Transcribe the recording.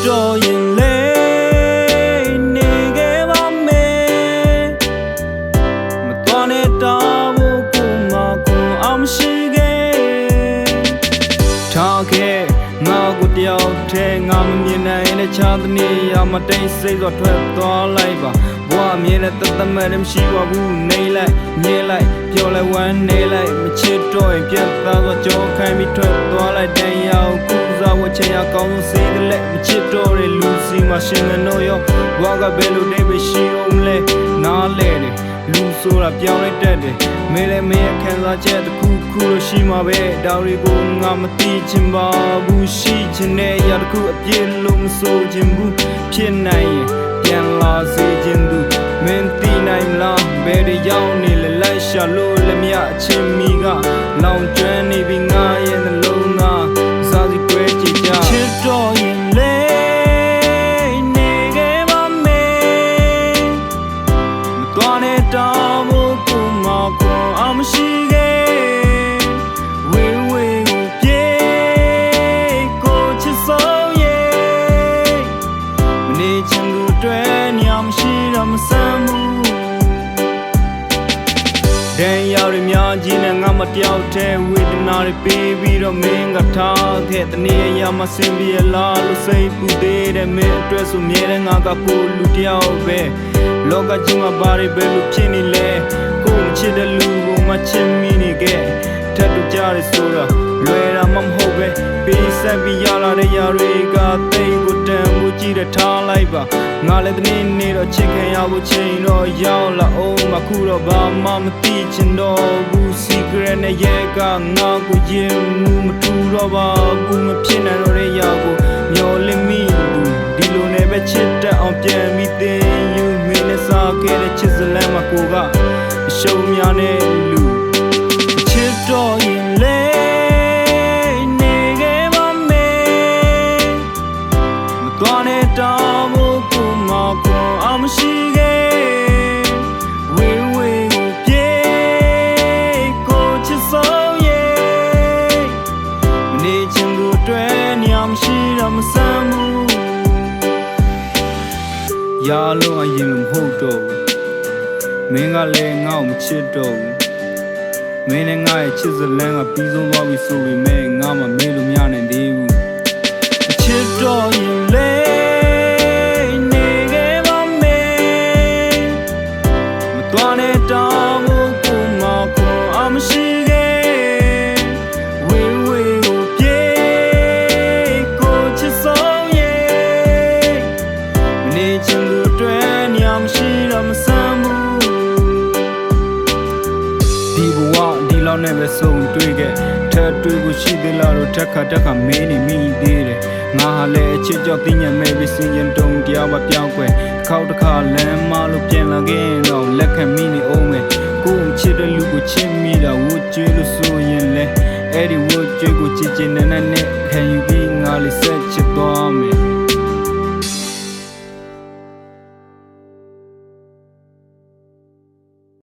တော်ရင်လေနေခဲ့ပါမယ်မတော်နဲ့တောင်းဖို့ကိုမကွန်အောင်ရှိခဲ့ထားခဲ့ငါကိုတယောက်ထဲငါမမြင်နိုင်တဲ့ခြားတနေ့ရမတိတ်စိတ်စွာထွက်သွားလိုက်ပါဘဝမြင်တဲ့တသက်မဲ့မရှိပါဘူးနေလိုက်မြင်လိုက်ပြောလိုက်ဝမ်းနေလိုက်မချစ်တော့ရင်ပြတ်သားသောကြောခိုင်းပြီးထွက်သွားလိုက်တဲ့ရောက်ကူစားဝချင်ရကောင်းဆုံးစေးကလေးမချစ်တော့တဲ့လူစီမှာရှင်ကတော့ရောဘဝကဘယ်လိုနေပဲရှိအောင်လဲနားလဲတယ်လူဆိုတာပြောင်းလိုက်တတ်တယ်မင်းလည်းမင်းခံစားချက်တစ်ခုခုလို့ရှိမှာပဲဒါတွေကိုငါမသိချင်ပါဘူးရှိချင်တဲ့ရတစ်ခုအပြည့်လို့မဆိုချင်ဘူးဖြစ်နိုင်ရင်ပြန်လာစေချင်သူမင်းသိနိုင်မလားဘယ်တွေရောက်နေလဲလိုက်ရှာလို့လည်းမရအချင်းမီကလောင်ကျွမ်းနေပြီငါရဲ့နှလုံးသားစားစီပွဲကြည့်ကြချစ်တော်ရင်လေနေခဲ့ပါမယ်မတော်နဲ့တောင်းဖို့ကိုမကွန်အောင်ရှိခဲ့ဝေးဝေးကိုပြေကိုချစ်ဆုံးရဲ့မနေချင်သူတွေညမရှိတော့မဆမ်းဘူးတဲ့ရောက်ရများကြီးနဲ့ငါမတယောက်တည်းဝေဒနာတွေပေးပြီးတော့မင်းကထားခဲ့တဲ့နေ့ရမစင်ပြေလားလို့စိတ်ပူသေးတယ်မင်းအတွက်ဆိုမြဲတဲ့ငါကပို့လူတယောက်ပဲလောကကြီးမှာဘာတွေပဲလို့ဖြစ်နေလဲကိုမချစ်တဲ့လူကိုမချစ်မိနေခဲ့ထပ်တူကြရဆိုတာလွယ်တာမှမဟုတ်ပဲပေးဆက်ပြီးရလာတဲ့ຢာတွေကတိတ်ကိုတန်မှုကြီးတဲ့ထားလိုက်ပါငါလည်းတနေ့နေ့တော့ချစ်ခင်ရဖို့ချိန်တော့ရောက်လာအောင်မခုတော့ဘာမှမသိချင်တော့ဘူး secret နဲ့ရဲ့ကငါကိုရင်မှုမထူတော့ပါဘူးမဖြစ်နိုင်တော့တဲ့ຢာကိုမျောလင့်မိသူဒီလိုနဲ့ပဲချစ်တတ်အောင်ပြန်ပြီးသင်ယူမင်းနဲ့စားခဲ့တဲ့ချစ်စလမ်းမှာကိုကအရှုံးများနဲ့လူချစ်တော်ရင်လေနေခဲ့ပါမယ်မတော်နဲ့တောင်းဖို့ကိုမကွန်အောင်ရှိခဲ့ဝေးဝေးကိုပြေကိုချစ်ဆုံးရဲ့မနေချင်သူတွေညမရှိတော့မဆမ်းဘူးရာလုံးအရင်လို့မဟုတ်တော့ဘူးမင်းကလည်းငါ့ကိုမချစ်တော့ဘူးမင်းနဲ့ငါရဲ့ချစ်စလမ်းကပြီးဆုံးသွားပြီဆိုပေမဲ့ငါမှမေ့လို့မရနိုင်သေးဘူးချစ်တော်ရင်လေနေခဲ့ပါမယ်မတော်နဲ့တောင်းဖို့ကိုမကွန်အောင်ရှိခဲ့ဝေးဝေးကိုပြေကိုချစ်ဆုံးရဲ့မနေချင်သူတွေညမရှိတော့မဆမ်းဘူးဒီဘဝဒီလောက်နဲ့ပဲဆုံးတွေ့ခဲ့ထပ်တွေ့ကိုရှိသေးလားလို့တက်ခါမင်းနေမိသေးတယ်ငါဟာလည်းအချစ်ကြောင့်သိညံမဲ့ပြီးစင်ကြံတုံတရားပါပြောင်းကွယ်တစ်ခါလမ်းမလို့ပြန်လာခဲ့တော့လက်ခံမိနေအောင်မယ်ကိုယ်ချစ်တဲ့လူကိုချစ်မိတာဝှကျွေးလို့ဆိုရင်လဲအဲ့ဒီဝှကျွေးကိုချစ်ချင်တဲ့နဲ့ခံယူပြီးငါလေးဆက်ချစ်သွားမယ်